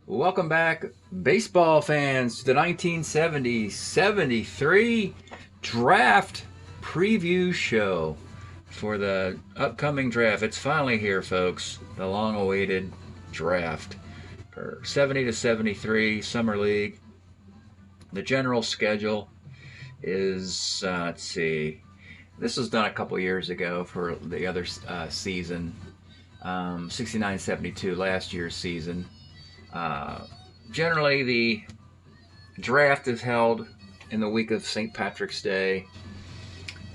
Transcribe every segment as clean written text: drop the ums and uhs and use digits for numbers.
Welcome back, baseball fans, to the 1970-73 draft preview show for the upcoming draft. It's finally here, folks. The long-awaited draft for 70 to 73 Summer League. The general schedule is, let's see, this was done a couple years ago for the other season, 69-72, last year's season. Generally, the draft is held in the week of St. Patrick's Day,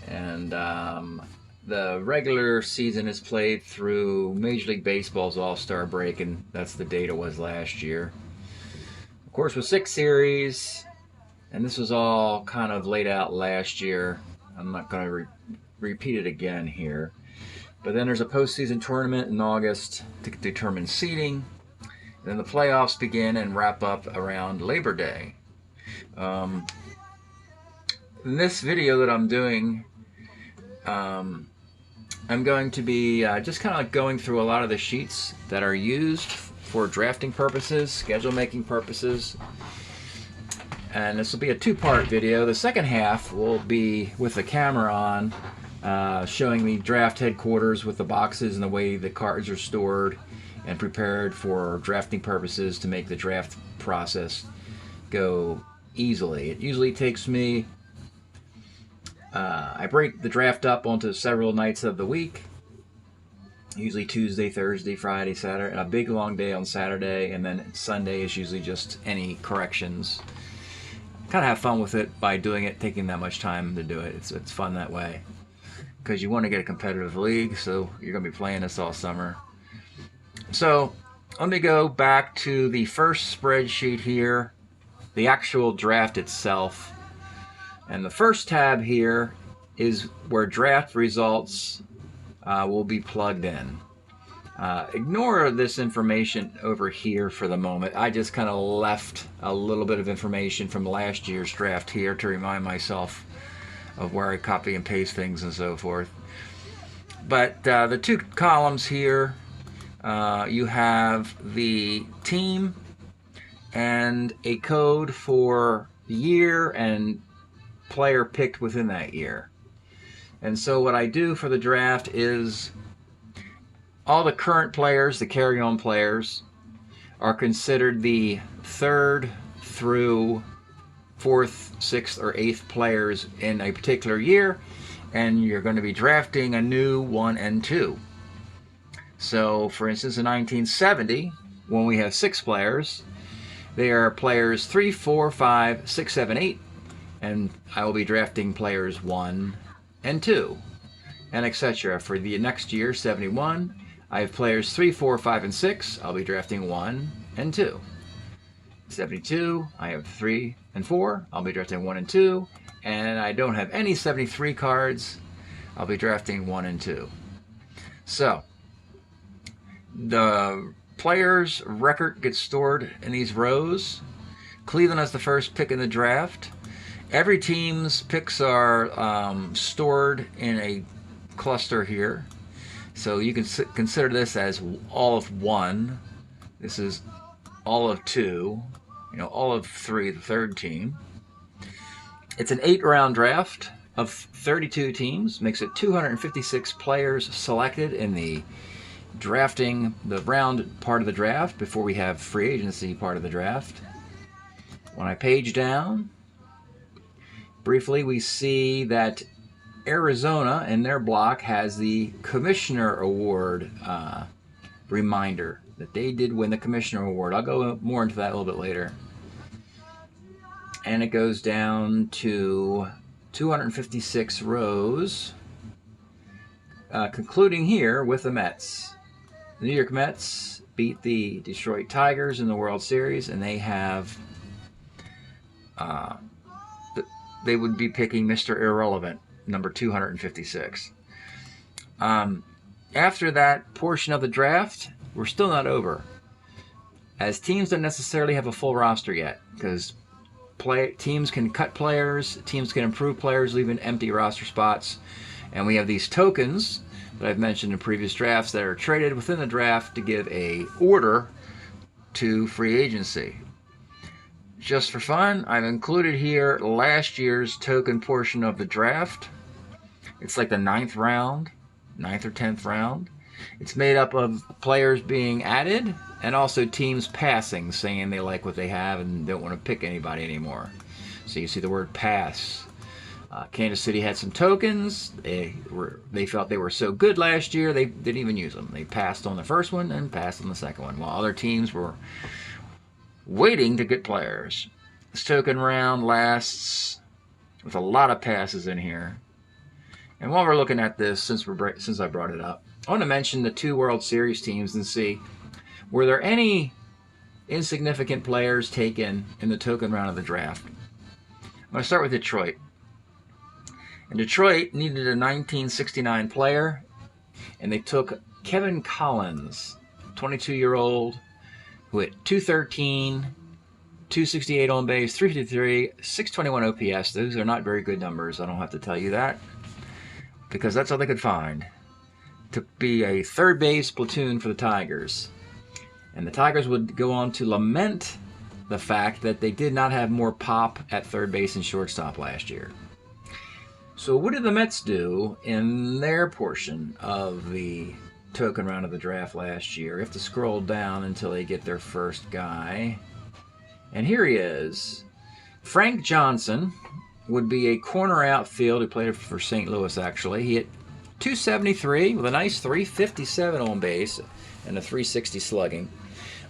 and the regular season is played through Major League Baseball's All-Star break, and that's the date it was last year. Of course, with 6 series, and this was all kind of laid out last year. I'm not going to repeat it again here. But then there's a postseason tournament in August to determine seeding. Then the playoffs begin and wrap up around Labor Day. In this video that I'm doing, I'm going to be just kind of like going through a lot of the sheets that are used for drafting purposes, schedule making purposes. And this will be a 2-part video. The second half will be with the camera on, showing the draft headquarters with the boxes and the way the cards are stored and prepared for drafting purposes to make the draft process go easily. It usually takes me, I break the draft up onto several nights of the week, usually Tuesday, Thursday, Friday, Saturday, and a big long day on Saturday, and then Sunday is usually just any corrections. Kind of have fun with it by doing it, taking that much time to do it. It's fun that way, because you want to get a competitive league, so you're going to be playing this all summer. So let me go back to the first spreadsheet here, the actual draft itself. And the first tab here is where draft results will be plugged in. Ignore this information over here for the moment. I just kind of left a little bit of information from last year's draft here to remind myself of where I copy and paste things and so forth. But the 2 columns here, you have the team and a code for year and player picked within that year. And so what I do for the draft is all the current players, the carry-on players, are considered the 3rd through 4th, 6th, or 8th players in a particular year, and you're going to be drafting a new 1 and 2. So, for instance, in 1970, when we have 6 players, they are players 3, 4, 5, 6, 7, 8, and I will be drafting players 1 and 2, and etc. For the next year, 71, I have players 3, 4, 5, and 6. I'll be drafting 1 and 2. 72, I have 3 and 4. I'll be drafting 1 and 2. And I don't have any 73 cards. I'll be drafting 1 and 2. So, the player's record gets stored in these rows. Cleveland has the first pick in the draft. Every team's picks are stored in a cluster here. So you can consider this as all of 1. This is all of 2. All of 3, the 3rd team. It's an 8-round draft of 32 teams. Makes it 256 players selected in the round part of the draft before we have free agency part of the draft. When I page down, briefly we see that Arizona in their block has the Commissioner Award reminder that they did win the Commissioner Award. I'll go more into that a little bit later. And it goes down to 256 rows, concluding here with the Mets. The New York Mets beat the Detroit Tigers in the World Series, and they have they would be picking Mr. Irrelevant, number 256. After that portion of the draft, we're still not over, as teams don't necessarily have a full roster yet, because teams can cut players, teams can improve players, leaving empty roster spots, and we have these tokens that I've mentioned in previous drafts that are traded within the draft to give a order to free agency. Just for fun, I've included here last year's token portion of the draft. It's like the 9th round, 9th or 10th round. It's made up of players being added and also teams passing, saying they like what they have and don't want to pick anybody anymore. So you see the word pass. Kansas City had some tokens. They felt they were so good last year, they didn't even use them. They passed on the first one and passed on the second one, while other teams were waiting to get players. This token round lasts with a lot of passes in here. And while we're looking at this, since I brought it up, I want to mention the 2 World Series teams and see, were there any insignificant players taken in the token round of the draft? I'm going to start with Detroit. And Detroit needed a 1969 player, and they took Kevin Collins, 22-year-old, who hit 213, 268 on base, 353, 621 OPS. Those are not very good numbers. I don't have to tell you that, because that's all they could find, to be a third base platoon for the Tigers. And the Tigers would go on to lament the fact that they did not have more pop at third base and shortstop last year. So what did the Mets do in their portion of the token round of the draft last year? You have to scroll down until they get their first guy. And here he is. Frank Johnson would be a corner outfield. He played for St. Louis, actually. He hit 273 with a nice 357 on base and a 360 slugging.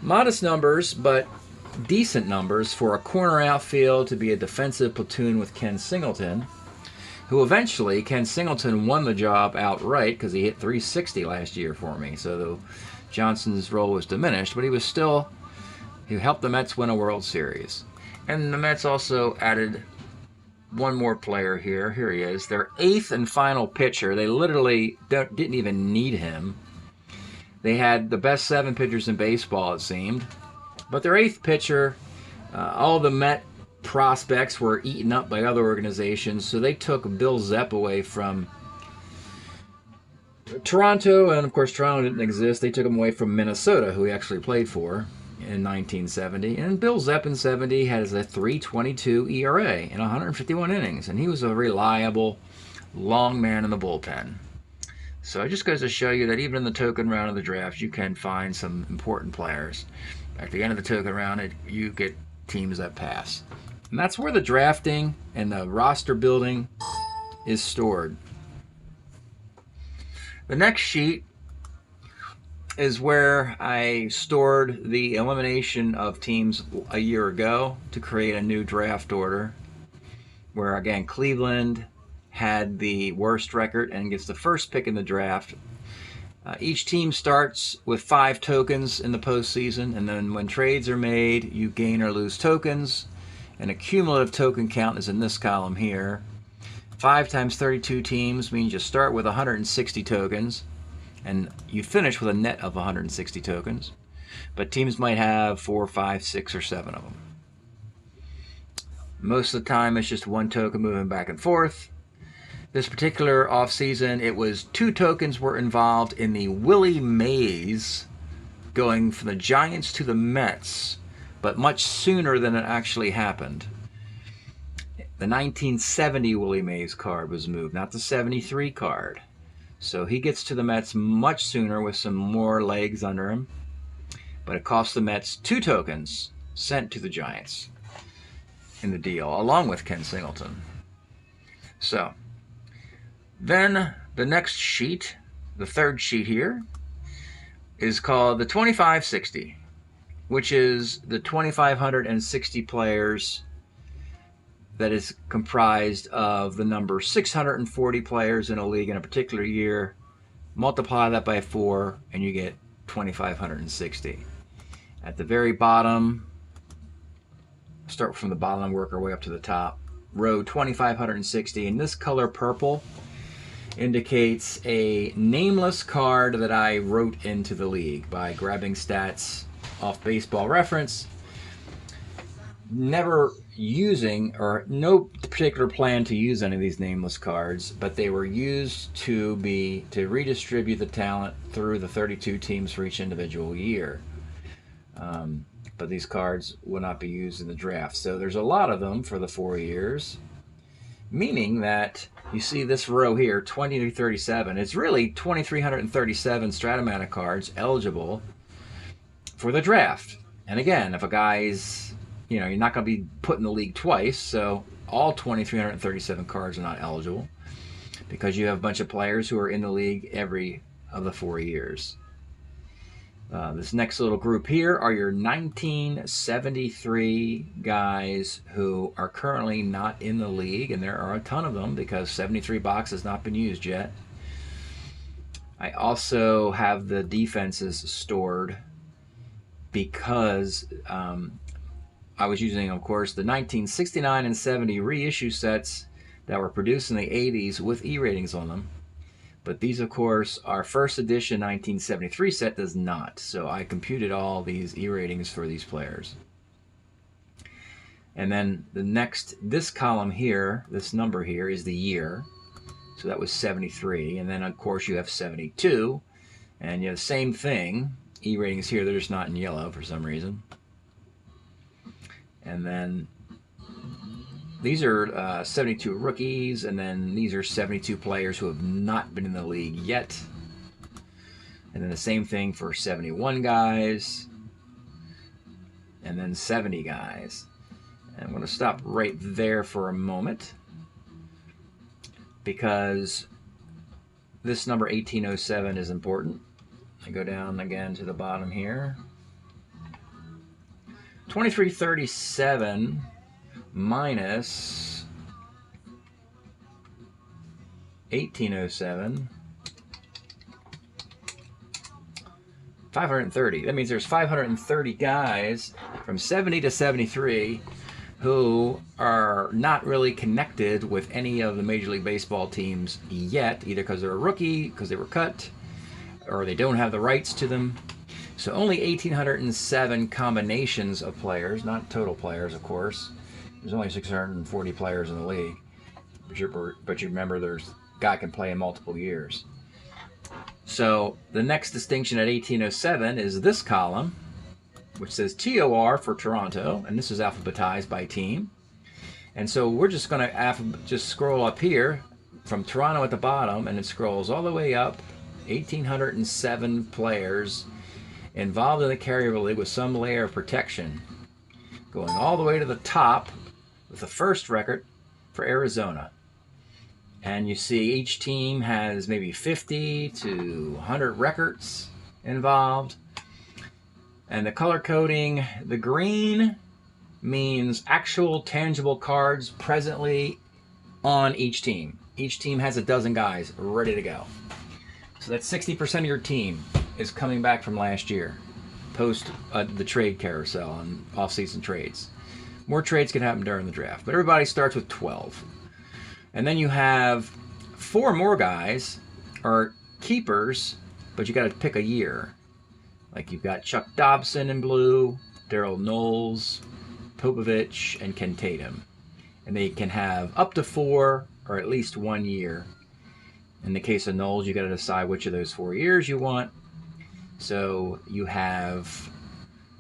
Modest numbers, but decent numbers for a corner outfield to be a defensive platoon with Ken Singleton, who eventually, Ken Singleton won the job outright because he hit 360 last year for me. So Johnson's role was diminished, but he helped the Mets win a World Series. And the Mets also added one more player here. Here he is, their 8th and final pitcher. They literally didn't even need him. They had the best 7 pitchers in baseball, it seemed. But their 8th pitcher, all the Met prospects were eaten up by other organizations, so they took Bill Zepp away from Toronto, and of course Toronto didn't exist. They took him away from Minnesota, who he actually played for in 1970. And Bill Zepp in 70 has a 3.22 ERA in 151 innings, and he was a reliable, long man in the bullpen. So it just goes to show you that even in the token round of the draft, you can find some important players. At the end of the token round, you get teams that pass. And that's where the drafting and the roster building is stored. The next sheet is where I stored the elimination of teams a year ago to create a new draft order, where again Cleveland had the worst record and gets the first pick in the draft. Each team starts with 5 tokens in the postseason, and then when trades are made, you gain or lose tokens. And a cumulative token count is in this column here. 5 times 32 teams means you start with 160 tokens, and you finish with a net of 160 tokens. But teams might have 4, 5, 6, or 7 of them. Most of the time, it's just 1 token moving back and forth. This particular offseason, it was 2 tokens were involved in the Willie Mays going from the Giants to the Mets, but much sooner than it actually happened. The 1970 Willie Mays card was moved, not the 73 card. So he gets to the Mets much sooner with some more legs under him, but it cost the Mets 2 tokens sent to the Giants in the deal, along with Ken Singleton. So then the next sheet, the third sheet here, is called the 2560, which is the 2,560 players that is comprised of the number 640 players in a league in a particular year. Multiply that by 4 and you get 2,560. At the very bottom, start from the bottom and work our way up to the top. Row 2,560, and this color purple indicates a nameless card that I wrote into the league by grabbing stats off Baseball Reference, never using or no particular plan to use any of these nameless cards, but they were used to redistribute the talent through the 32 teams for each individual year. but these cards will not be used in the draft. So there's a lot of them for the 4 years, meaning that you see this row here, 2337. It's really 2,337 Strat-O-Matic cards eligible for the draft. And again, if a guy's, you're not going to be put in the league twice, so all 2,337 cards are not eligible because you have a bunch of players who are in the league every of the 4 years. This next little group here are your 1973 guys who are currently not in the league, and there are a ton of them because 73 box has not been used yet. I also have the defenses stored because I was using, of course, the 1969 and 70 reissue sets that were produced in the 80s with E-ratings on them. But these, of course, our first edition 1973 set does not. So I computed all these E-ratings for these players. And then this column here, this number here is the year. So that was 73. And then, of course, you have 72. And you have the same thing. E-ratings here, they're just not in yellow for some reason. And then these are 72 rookies, and then these are 72 players who have not been in the league yet. And then the same thing for 71 guys, and then 70 guys. And I'm going to stop right there for a moment because this number 1807 is important. I go down again to the bottom here. 2337 minus 1807, 530. That means there's 530 guys from 70 to 73 who are not really connected with any of the Major League Baseball teams yet, either because they're a rookie, because they were cut, or they don't have the rights to them. So only 1,807 combinations of players, not total players, of course. There's only 640 players in the league. But you remember there's guy can play in multiple years. So the next distinction at 1807 is this column, which says TOR for Toronto, and this is alphabetized by team. And so we're just going to just scroll up here from Toronto at the bottom, and it scrolls all the way up, 1,807 players involved in the Carryover League with some layer of protection, going all the way to the top with the first record for Arizona. And you see each team has maybe 50 to 100 records involved. And the color coding, the green means actual tangible cards presently on each team. Each team has a dozen guys ready to go. So that's 60% of your team is coming back from last year, post the trade carousel and off-season trades. More trades can happen during the draft, but everybody starts with 12. And then you have 4 more guys are keepers, but you got to pick a year. Like you've got Chuck Dobson in blue, Daryl Knowles, Popovich, and Ken Tatum. And they can have up to 4 or at least 1 year. In the case of Knowles, you got to decide which of those 4 years you want. So you have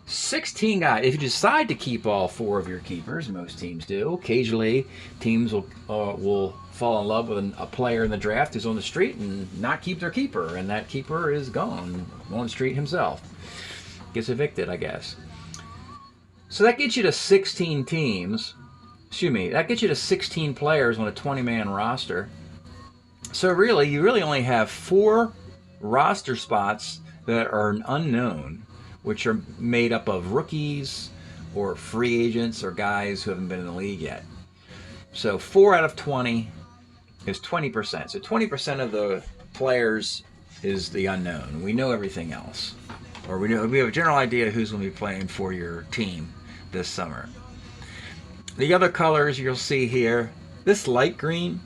16 guys. If you decide to keep all 4 of your keepers, most teams do. Occasionally, teams will fall in love with a player in the draft who's on the street and not keep their keeper, and that keeper is gone on the street himself. Gets evicted, I guess. So that gets you to 16 teams. Excuse me. That gets you to 16 players on a 20-man roster. So really, you really only have 4 roster spots that are unknown, which are made up of rookies or free agents or guys who haven't been in the league yet. So 4 out of 20 is 20%. So 20% of the players is the unknown. We know everything else. Or we have a general idea who's going to be playing for your team this summer. The other colors you'll see here, this light green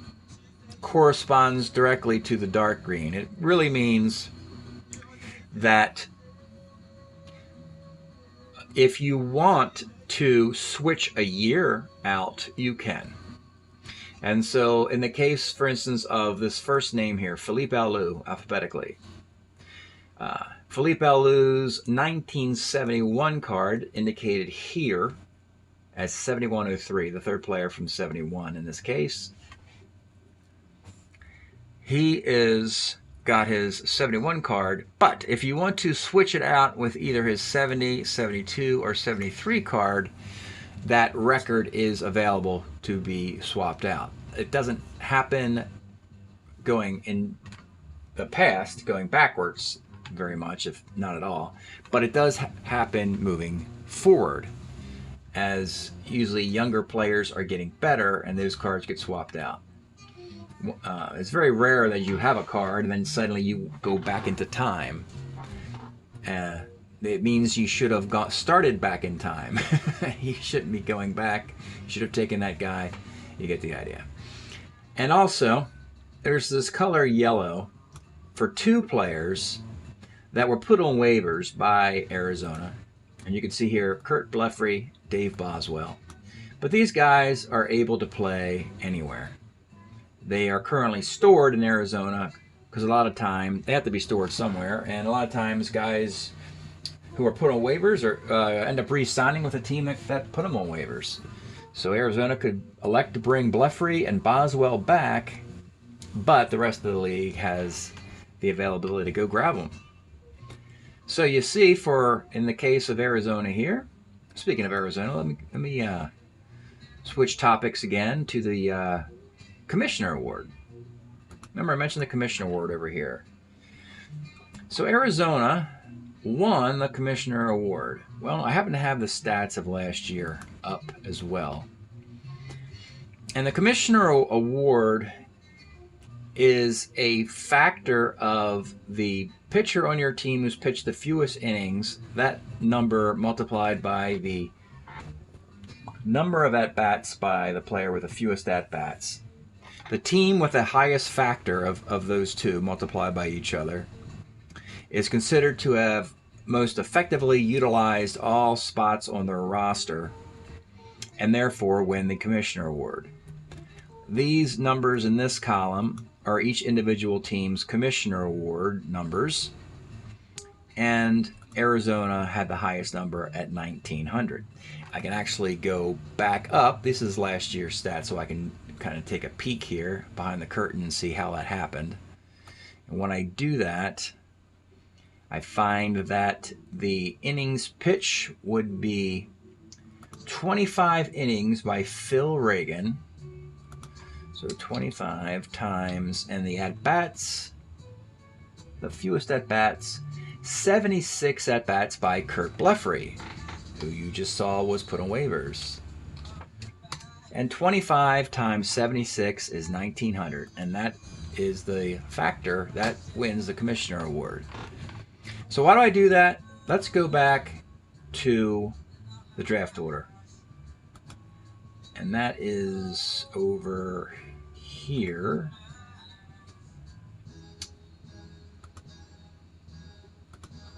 corresponds directly to the dark green. It really means that if you want to switch a year out, you can. And so in the case, for instance, of this first name here, Philippe Alou, alphabetically, Felipe Alou's 1971 card indicated here as 7103, the third player from 71 in this case. He is got his 71 card, but if you want to switch it out with either his 70, 72, or 73 card, that record is available to be swapped out. It doesn't happen going in the past, going backwards very much, if not at all, but it does happen moving forward, as usually younger players are getting better and those cards get swapped out. It's very rare that you have a card and then suddenly you go back into time. It means you should have started back in time. You shouldn't be going back. You should have taken that guy. You get the idea. And also, there's this color yellow for 2 players that were put on waivers by Arizona. And you can see here, Kurt Blefary, Dave Boswell. But these guys are able to play anywhere. They are currently stored in Arizona because a lot of time they have to be stored somewhere, and a lot of times guys who are put on waivers end up re-signing with a team that put them on waivers. So Arizona could elect to bring Blefary and Boswell back, but the rest of the league has the availability to go grab them. So you see, in the case of Arizona here, speaking of Arizona, let me switch topics again to the Commissioner Award. Remember, I mentioned the Commissioner Award over here. So Arizona won the Commissioner Award. Well, I happen to have the stats of last year up as well. And the Commissioner Award is a factor of the pitcher on your team who's pitched the fewest innings, that number multiplied by the number of at-bats by the player with the fewest at-bats. The team with the highest factor of those two multiplied by each other is considered to have most effectively utilized all spots on their roster and therefore win the Commissioner Award. These numbers in this column are each individual team's Commissioner Award numbers, and Arizona had the highest number at 1,900. I can actually go back up. This is last year's stats, so I can kind of take a peek here behind the curtain and see how that happened. And when I do that, I find that the innings pitch would be 25 innings by Phil Reagan. So 25 times, and the at-bats, the fewest at-bats, 76 at-bats by Kurt Blefary, who you just saw was put on waivers. And 25 times 76 is 1,900, and that is the factor that wins the Commissioner Award. So why do I do that? Let's go back to the draft order. And that is over here.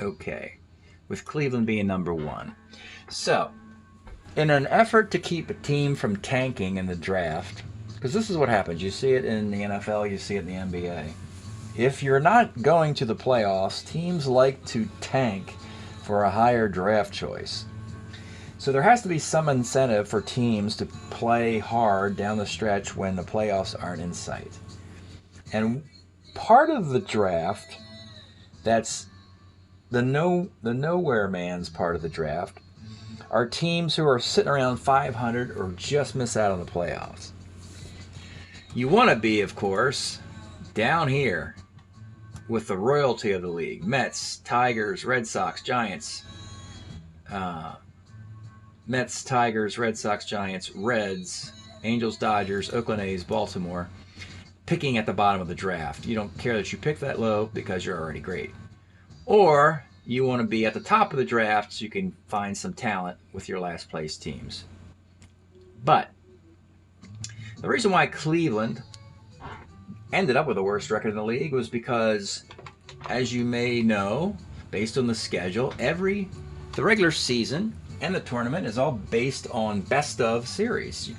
Okay, with Cleveland being number 1. So, in an effort to keep a team from tanking in the draft, because this is what happens, you see it in the NFL, you see it in the NBA. If you're not going to the playoffs, teams like to tank for a higher draft choice. So there has to be some incentive for teams to play hard down the stretch when the playoffs aren't in sight. And part of the draft, that's the nowhere man's part of the draft, are teams who are sitting around 500 or just miss out on the playoffs. You want to be, of course, down here with the royalty of the league. Mets, Tigers, Red Sox, Giants. Mets, Tigers, Red Sox, Giants, Reds, Angels, Dodgers, Oakland A's, Baltimore, picking at the bottom of the draft. You don't care that you pick that low because you're already great. Or you want to be at the top of the draft so you can find some talent with your last place teams. But the reason why Cleveland ended up with the worst record in the league was because, as you may know, based on the schedule, the regular season and the tournament is all based on best of series.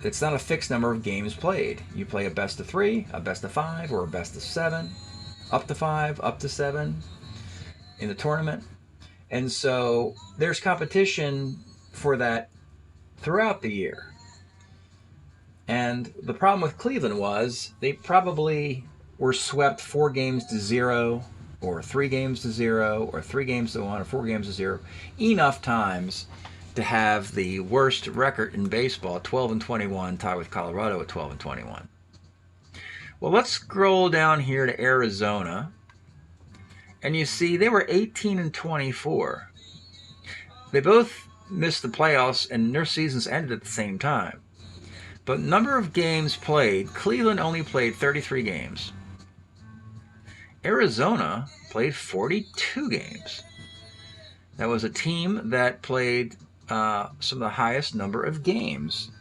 It's not a fixed number of games played. You play a best of 3, a best of 5, or a best of 7. up to 5, up to 7 in the tournament. And so there's competition for that throughout the year. And the problem with Cleveland was they probably were swept 4-0, or 3-0, or 3-1, or 4-0 enough times to have the worst record in baseball, 12-21, tied with Colorado at 12-21. Well, let's scroll down here to Arizona, and you see they were 18-24. They both missed the playoffs, and their seasons ended at the same time. But number of games played, Cleveland only played 33 games. Arizona played 42 games. That was a team that played some of the highest number of games.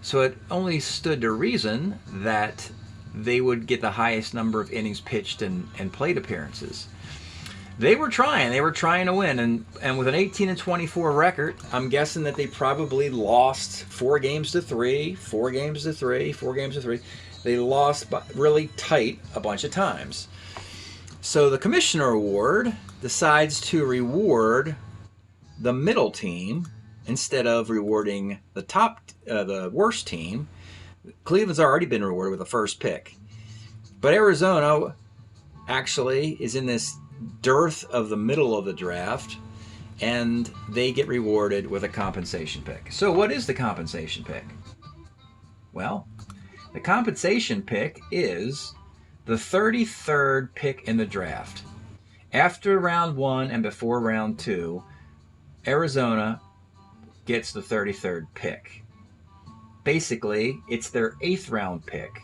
So it only stood to reason that they would get the highest number of innings pitched and plate appearances. They were trying to win, and with an 18-24 record, I'm guessing that they probably lost 4-3, 4-3, 4-3. They lost really tight a bunch of times. So the Commissioner Award decides to reward the middle team instead of rewarding the worst team. Cleveland's already been rewarded with the first pick, but Arizona actually is in this dearth of the middle of the draft, and they get rewarded with a compensation pick. So what is the compensation pick? Well, the compensation pick is the 33rd pick in the draft. After round 1 and before round 2, Arizona gets the 33rd pick. Basically, it's their 8th round pick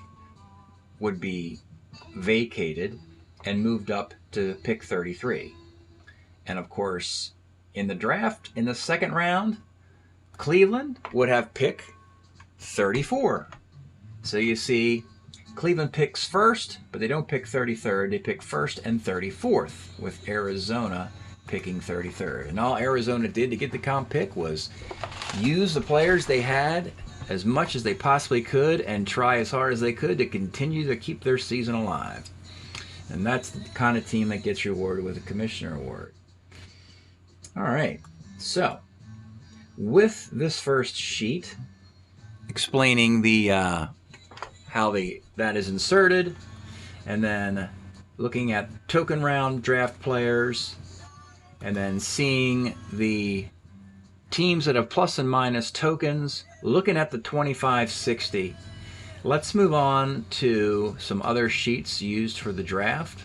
would be vacated and moved up to pick 33. And of course, in the draft, in the second round, Cleveland would have pick 34. So you see, Cleveland picks first, but they don't pick 33rd. They pick first and 34th, with Arizona picking 33rd. And all Arizona did to get the comp pick was use the players they had as much as they possibly could and try as hard as they could to continue to keep their season alive. And that's the kind of team that gets rewarded with a Commissioner Award. All right, so with this first sheet explaining the how that is inserted, and then looking at token round draft players, and then seeing the teams that have plus and minus tokens, looking at the 25-60. Let's move on to some other sheets used for the draft.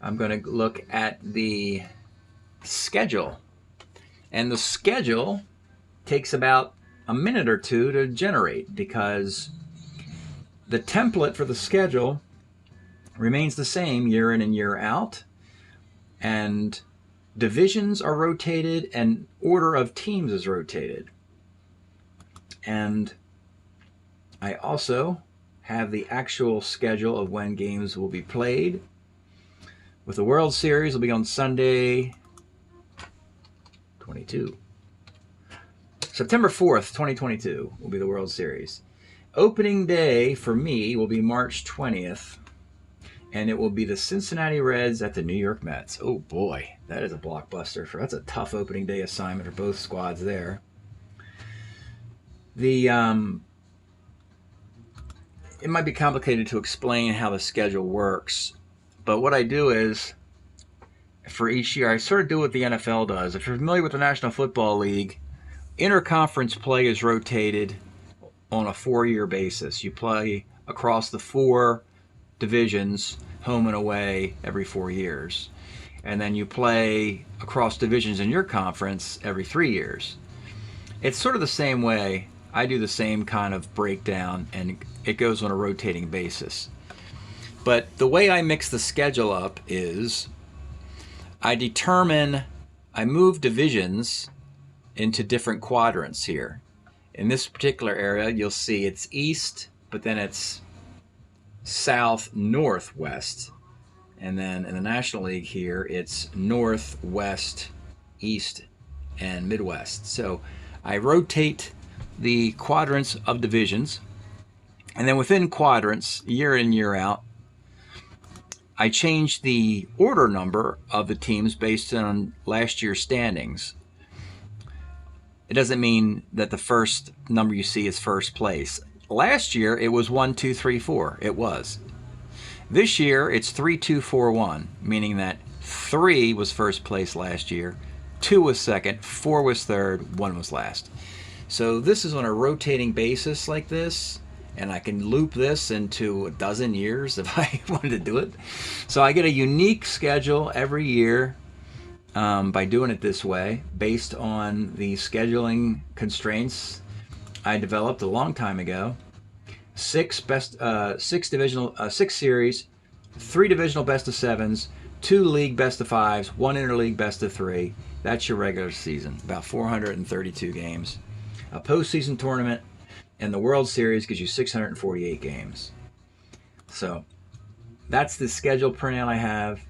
I'm going to look at the schedule. And the schedule takes about a minute or two to generate because the template for the schedule remains the same year in and year out. And divisions are rotated and order of teams is rotated. And I also have the actual schedule of when games will be played. With the World Series, will be on Sunday, 22. September 4th, 2022 will be the World Series. Opening day for me will be March 20th, and it will be the Cincinnati Reds at the New York Mets. Oh boy, that is a blockbuster. That's a tough opening day assignment for both squads there. It might be complicated to explain how the schedule works, but what I do is, for each year, I sort of do what the NFL does. If you're familiar with the National Football League, interconference play is rotated on a 4-year basis. You play across the 4 divisions, home and away, every 4 years. And then you play across divisions in your conference every 3 years. It's sort of the same way. I do the same kind of breakdown, and it goes on a rotating basis. But the way I mix the schedule up is I move divisions into different quadrants here. In this particular area, you'll see it's east, but then it's south, northwest. And then in the National League here, it's northwest, east, and midwest. So I rotate the quadrants of divisions, and then within quadrants, year in, year out, I changed the order number of the teams based on last year's standings. It doesn't mean that the first number you see is first place. Last year, it was 1, 2, 3, 4. It was. This year, it's 3, 2, 4, 1, meaning that 3 was first place last year, 2 was second, 4 was third, 1 was last. So this is on a rotating basis like this, and I can loop this into a dozen years if I wanted to do it. So I get a unique schedule every year by doing it this way, based on the scheduling constraints I developed a long time ago. 6 series, 3 divisional best of 7s, 2 league best of 5s, 1 interleague best of 3. That's your regular season, about 432 games. A postseason tournament and the World Series gives you 648 games. So that's the schedule printout I have.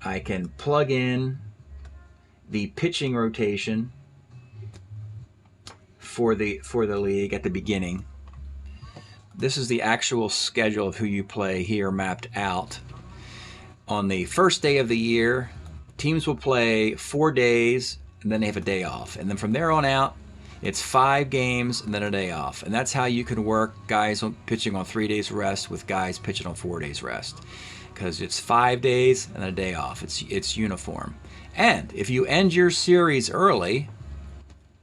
I can plug in the pitching rotation for the league at the beginning. This is the actual schedule of who you play here mapped out. On the first day of the year, teams will play 4 days and then they have a day off. And then from there on out, it's 5 games and then a day off. And that's how you can work guys pitching on 3 days rest with guys pitching on 4 days rest. Because it's 5 days and a day off. It's uniform. And if you end your series early,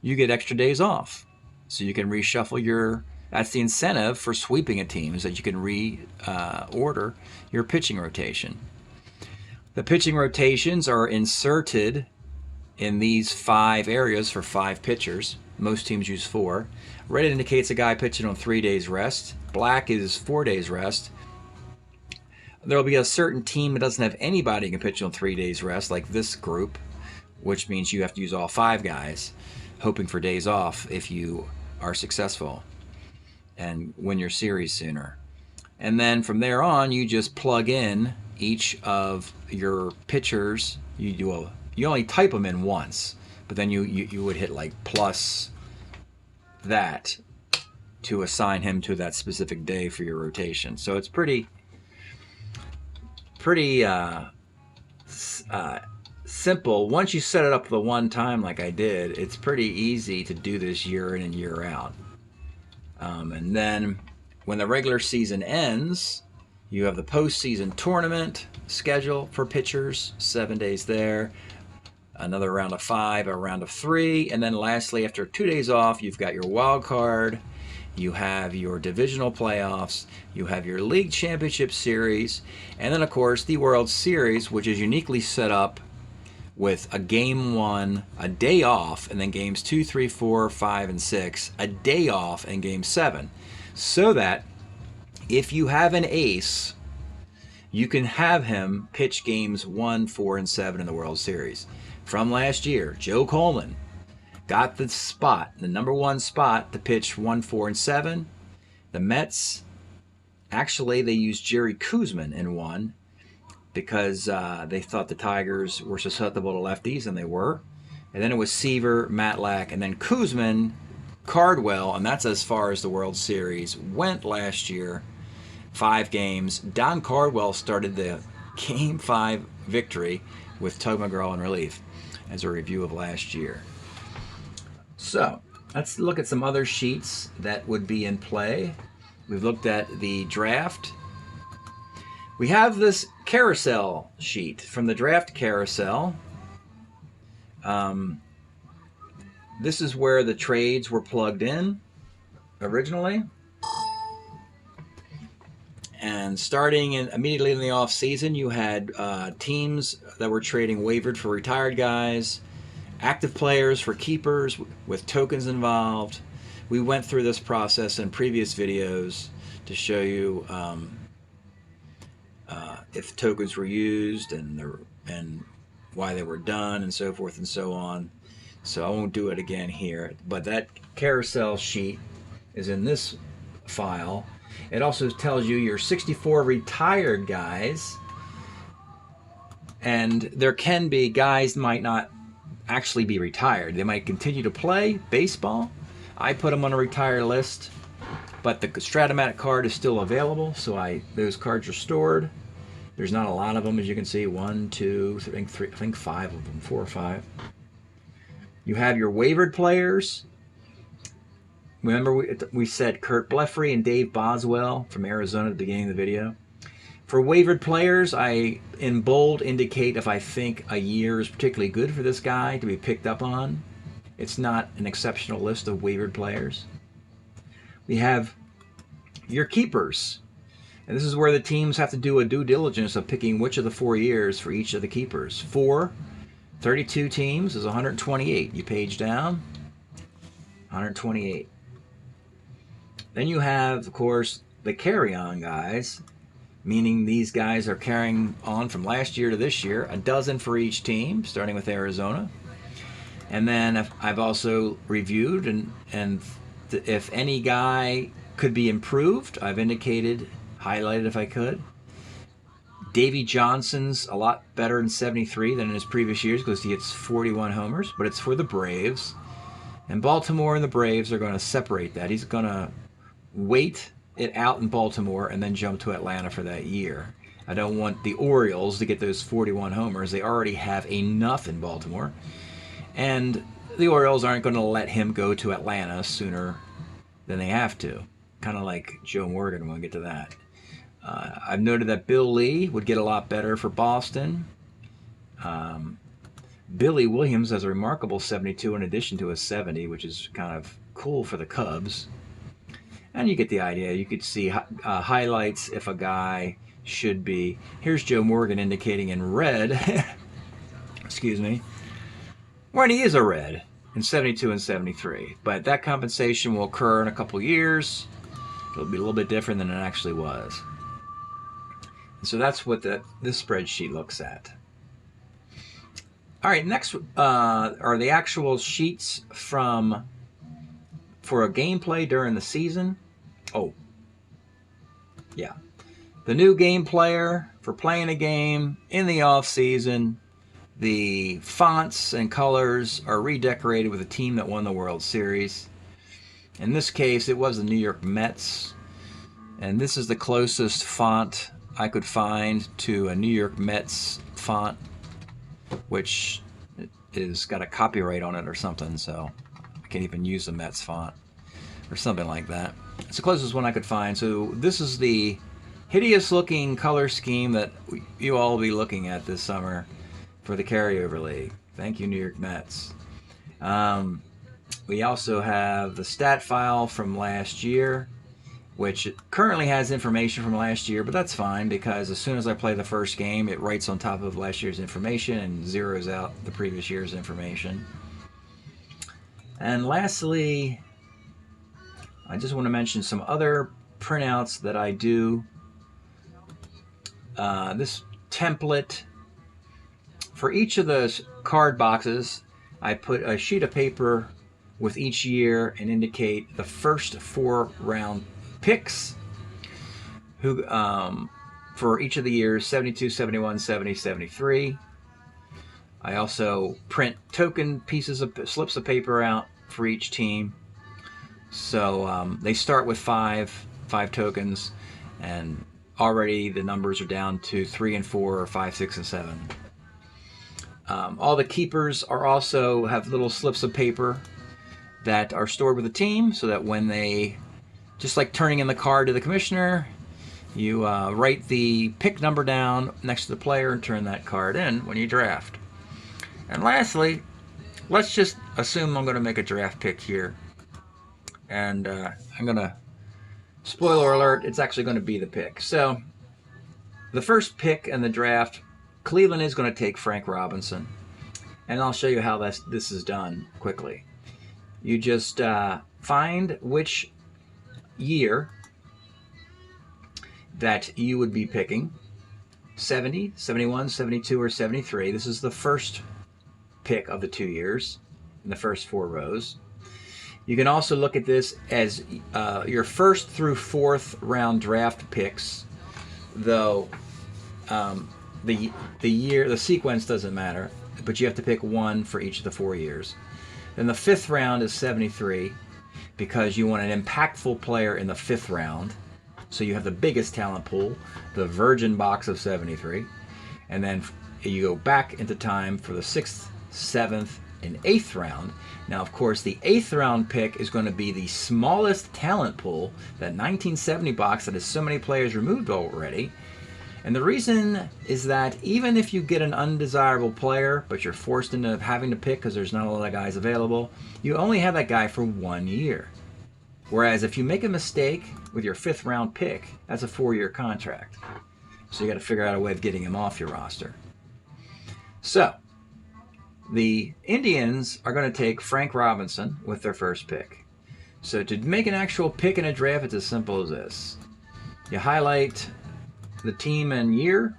you get extra days off. So you can reshuffle your... That's the incentive for sweeping a team, is that you can reorder your pitching rotation. The pitching rotations are inserted in these 5 areas for 5 pitchers. Most teams use 4. Red indicates a guy pitching on 3 days rest. Black is 4 days rest. There will be a certain team that doesn't have anybody who can pitch on 3 days rest, like this group, which means you have to use all 5 guys, hoping for days off if you are successful and win your series sooner. And then from there on, you just plug in each of your pitchers. You only type them in once, but then you would hit like plus that to assign him to that specific day for your rotation. So it's pretty simple. Once you set it up the one time like I did, it's pretty easy to do this year in and year out. And then when the regular season ends, you have the postseason tournament schedule for pitchers, 7 days there, another round of 5, a round of 3, and then lastly, after 2 days off, you've got your wild card, you have your divisional playoffs, you have your league championship series, and then of course the World Series, which is uniquely set up with a game 1, a day off, and then games 2, 3, 4, 5, and 6, a day off, and game 7. So that if you have an ace, you can have him pitch games 1, 4, and 7 in the World Series. From last year, Joe Coleman got the spot, the number 1 spot, to pitch 1, 4, and 7. The Mets, actually, they used Jerry Koosman in 1 because they thought the Tigers were susceptible to lefties, and they were. And then it was Seaver, Matlack, and then Koosman, Cardwell, and that's as far as the World Series went last year. 5 games. Don Cardwell started the Game 5 victory with Tug McGraw in relief as a review of last year. So let's look at some other sheets that would be in play. We've looked at the draft. We have this carousel sheet from the draft carousel. This is where the trades were plugged in originally. And starting immediately in the off season, you had teams that were trading waived for retired guys, active players for keepers with tokens involved. We went through this process in previous videos to show you if tokens were used and why they were done and so forth and so on. So I won't do it again here. But that carousel sheet is in this file. It also tells you your 64 retired guys, and there can be guys might not actually be retired. They might continue to play baseball. I put them on a retired list, but the Strat-O-Matic card is still available, so those cards are stored. There's not a lot of them, as you can see. 1, 2, three, I think 5 of them, 4 or 5. You have your waivered players. Remember we said Kurt Blefary and Dave Boswell from Arizona at the beginning of the video. For waivered players, I, in bold, indicate if I think a year is particularly good for this guy to be picked up on. It's not an exceptional list of waivered players. We have your keepers. And this is where the teams have to do a due diligence of picking which of the 4 years for each of the keepers. 32 teams is 128. You page down, 128. Then you have, of course, the carry-on guys, meaning these guys are carrying on from last year to this year, a dozen for each team, starting with Arizona. And then I've also reviewed, and if any guy could be improved, I've indicated, highlighted if I could. Davey Johnson's a lot better in 73 than in his previous years because he hits 41 homers, but it's for the Braves. And Baltimore and the Braves are going to separate that. He's going to wait it out in Baltimore and then jump to Atlanta for that year. I don't want the Orioles to get those 41 homers. They already have enough in Baltimore. And the Orioles aren't going to let him go to Atlanta sooner than they have to. Kind of like Joe Morgan, we'll get to that. I've noted that Bill Lee would get a lot better for Boston. Billy Williams has a remarkable 72 in addition to a 70, which is kind of cool for the Cubs. And you get the idea. You could see highlights if a guy should be. Here's Joe Morgan indicating in red, excuse me, when he is a red in 72 and 73. But that compensation will occur in a couple years. It'll be a little bit different than it actually was. So that's what this spreadsheet looks at. All right, next are the actual sheets for a gameplay during the season. Oh, yeah. The new game player for playing a game in the off season. The fonts and colors are redecorated with a team that won the World Series. In this case, it was the New York Mets. And this is the closest font I could find to a New York Mets font, which is got a copyright on it or something, so I can't even use the Mets font or something like that. It's the closest one I could find. So this is the hideous looking color scheme that you all will be looking at this summer for the Carryover League. Thank you, New York Mets. We also have the stat file from last year, which currently has information from last year, but that's fine because as soon as I play the first game, it writes on top of last year's information and zeroes out the previous year's information. And lastly, I just want to mention some other printouts that I do. This template, for each of the card boxes, I put a sheet of paper with each year and indicate the first 4 round picks who for each of the years 72, 71, 70, 73. I also print token pieces of slips of paper out for each team. So they start with five tokens, and already the numbers are down to 3 and 4 or 5, 6, and 7. All the keepers are also have little slips of paper that are stored with the team so that when they, just like turning in the card to the commissioner, you write the pick number down next to the player and turn that card in when you draft. And lastly, let's just assume I'm going to make a draft pick here. And I'm going to, spoiler alert, it's actually going to be the pick. So the first pick in the draft, Cleveland is going to take Frank Robinson. And I'll show you how this is done quickly. You just find which year that you would be picking. 70, 71, 72, or 73. This is the first pick of the 2 years in the first 4 rows. You can also look at this as your first through 4th round draft picks, though the sequence doesn't matter, but you have to pick one for each of the 4 years. Then the 5th round is 73 because you want an impactful player in the 5th round. So you have the biggest talent pool, the virgin box of 73, and then you go back into time for the 6th, 7th, and 8th round. Now, of course, the 8th round pick is going to be the smallest talent pool, that 1970 box that has so many players removed already. And the reason is that even if you get an undesirable player, but you're forced into having to pick because there's not a lot of guys available, you only have that guy for 1 year. Whereas if you make a mistake with your 5th round pick, that's a 4-year contract. So you got to figure out a way of getting him off your roster. So the Indians are going to take Frank Robinson with their first pick. So to make an actual pick in a draft, it's as simple as this. You highlight the team and year.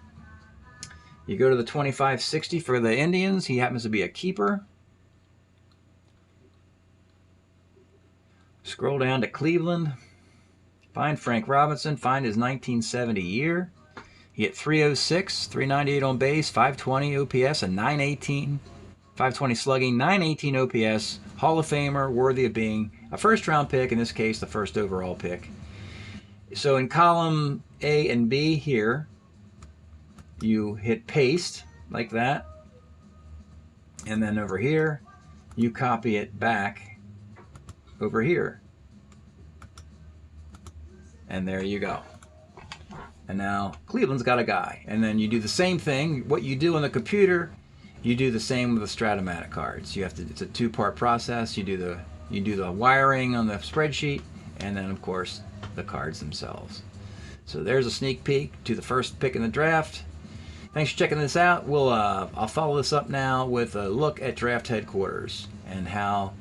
You go to the 2560 for the Indians. He happens to be a keeper. Scroll down to Cleveland. Find Frank Robinson. Find his 1970 year. He hit 306, 398 on base, 520 OPS, and 918. 520 slugging, 918 OPS. Hall of Famer, worthy of being a first-round pick, in this case, the first overall pick. So in column A and B here, you hit paste like that. And then over here, you copy it back over here. And there you go. And now Cleveland's got a guy. And then you do the same thing. What you do on the computer, you do the same with the Strat-O-Matic cards. You have to. It's a 2-part process. You do the wiring on the spreadsheet, and then of course the cards themselves. So there's a sneak peek to the first pick in the draft. Thanks for checking this out. I'll follow this up now with a look at draft headquarters and how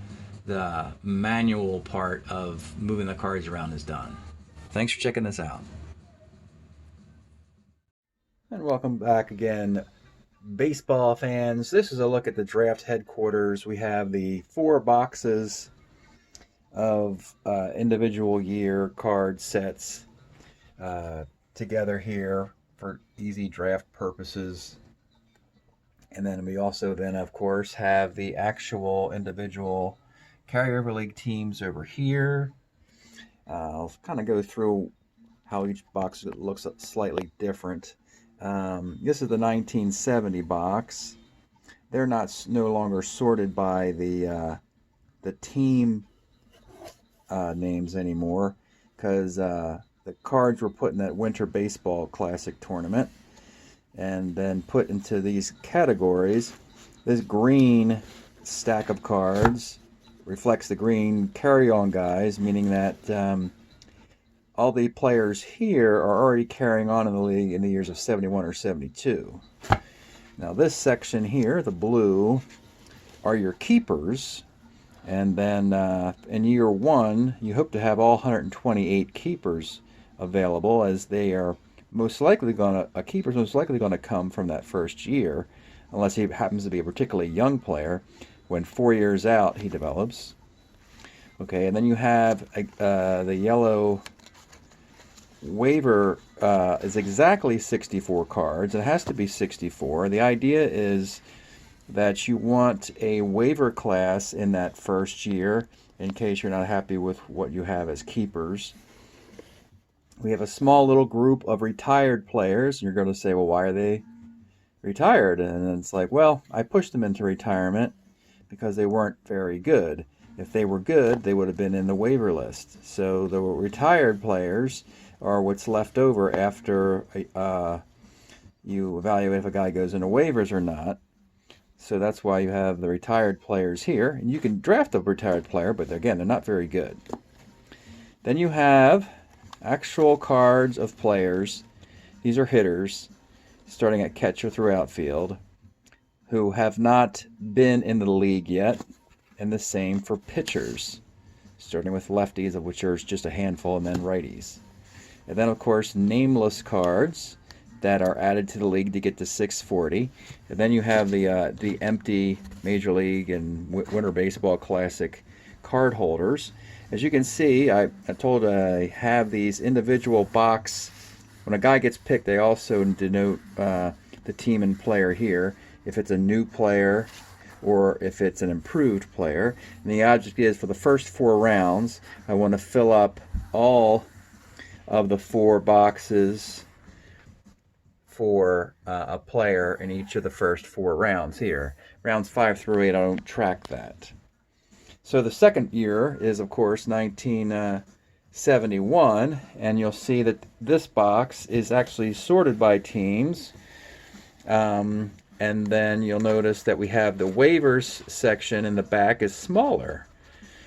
the manual part of moving the cards around is done. Thanks for checking this out. And welcome back again, baseball fans. This is a look at the draft headquarters. We have the 4 boxes of individual year card sets together here for easy draft purposes. And then we also then, of course, have the actual individual Carryover League teams over here. I'll kind of go through how each box looks slightly different. This is the 1970 box. They're no longer sorted by the team names anymore, because the cards were put in that Winter Baseball Classic tournament and then put into these categories. This green stack of cards reflects the green carry-on guys, meaning that all the players here are already carrying on in the league in the years of 71 or 72. Now this section here, the blue, are your keepers. And then in year 1, you hope to have all 128 keepers available, as they are most likely a keeper's most likely going to come from that first year, unless he happens to be a particularly young player. When 4 years out, he develops. Okay, and then you have the yellow waiver is exactly 64 cards. It has to be 64. The idea is that you want a waiver class in that first year in case you're not happy with what you have as keepers. We have a small little group of retired players. You're going to say, well, why are they retired? And it's like, well, I pushed them into retirement because they weren't very good. If they were good, they would have been in the waiver list. So the retired players are what's left over after you evaluate if a guy goes into waivers or not. So that's why you have the retired players here. And you can draft a retired player, but again, they're not very good. Then you have actual cards of players. These are hitters, starting at catcher through outfield, who have not been in the league yet. And the same for pitchers, starting with lefties, of which there's just a handful, and then righties. And then, of course, nameless cards that are added to the league to get to 640. And then you have the empty Major League and Winter Baseball Classic card holders. As you can see, I have these individual box. When a guy gets picked, they also denote the team and player here, if it's a new player or if it's an improved player. And the object is, for the first 4 rounds, I want to fill up all of the 4 boxes for a player in each of the first 4 rounds here. Rounds 5 through 8, I don't track that. So the second year is, of course, 1971, and you'll see that this box is actually sorted by teams. And then you'll notice that we have the waivers section in the back is smaller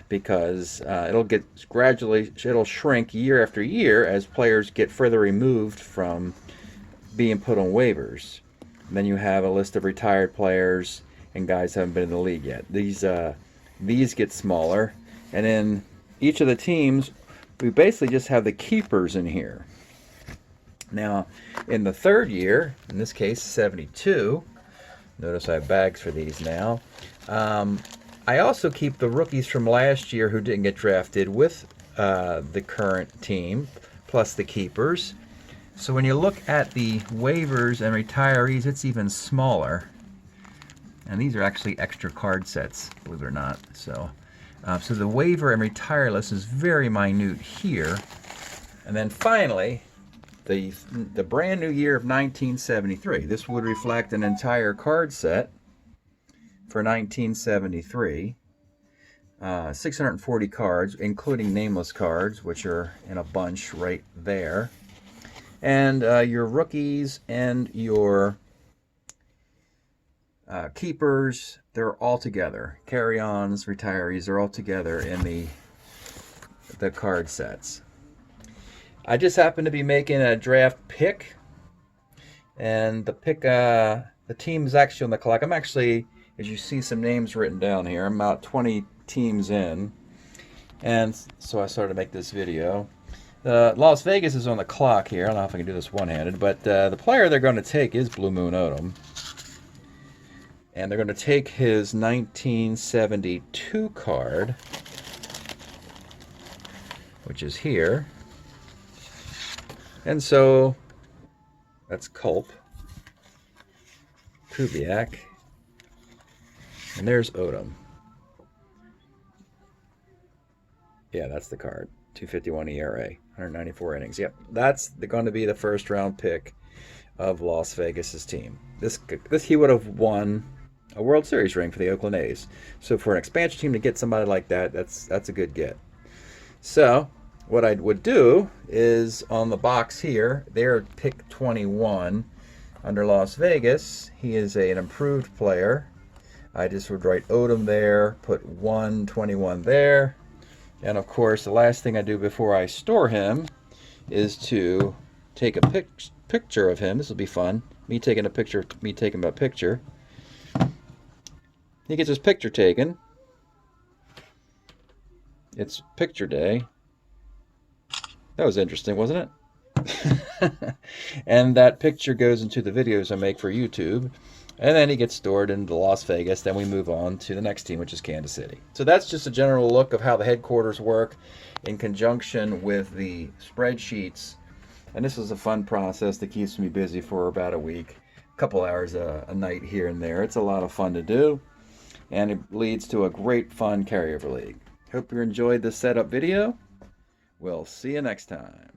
because it'll shrink year after year as players get further removed from being put on waivers. And then you have a list of retired players and guys who haven't been in the league yet. These get smaller, and in each of the teams we basically just have the keepers in here. Now in the third year, in this case 72, notice I have bags for these now. I also keep the rookies from last year who didn't get drafted with the current team, plus the keepers. So when you look at the waivers and retirees, it's even smaller. And these are actually extra card sets, believe it or not. So the waiver and retire list is very minute here. And then finally, the brand new year of 1973. This would reflect an entire card set for 1973. 640 cards, including nameless cards, which are in a bunch right there. And your rookies and your keepers, they're all together. Carry-ons, retirees, they're all together in the card sets. I just happen to be making a draft pick, and the team is actually on the clock. I'm actually, as you see some names written down here, I'm about 20 teams in, and so I started to make this video. Las Vegas is on the clock here. I don't know if I can do this one-handed, but the player they're going to take is Blue Moon Odom. And they're going to take his 1972 card, which is here. And so that's Culp, Kubiak, and there's Odom. Yeah, that's the card. 251 ERA, 194 innings. Yep, that's going to be the first round pick of Las Vegas's team. This he would have won a World Series ring for the Oakland A's. So for an expansion team to get somebody like that, that's a good get. So what I would do is on the box here, there pick 21 under Las Vegas. He is an improved player. I just would write Odom there, put 121 there. And of course, the last thing I do before I store him is to take a picture of him. This will be fun. Me taking a picture, me taking a picture. He gets his picture taken. It's picture day. That was interesting, wasn't it? And that picture goes into the videos I make for YouTube. And then he gets stored into Las Vegas. Then we move on to the next team, which is Kansas City. So that's just a general look of how the headquarters work in conjunction with the spreadsheets. And this is a fun process that keeps me busy for about a week. A couple hours a night here and there. It's a lot of fun to do. And it leads to a great fun carryover league. Hope you enjoyed this setup video. We'll see you next time.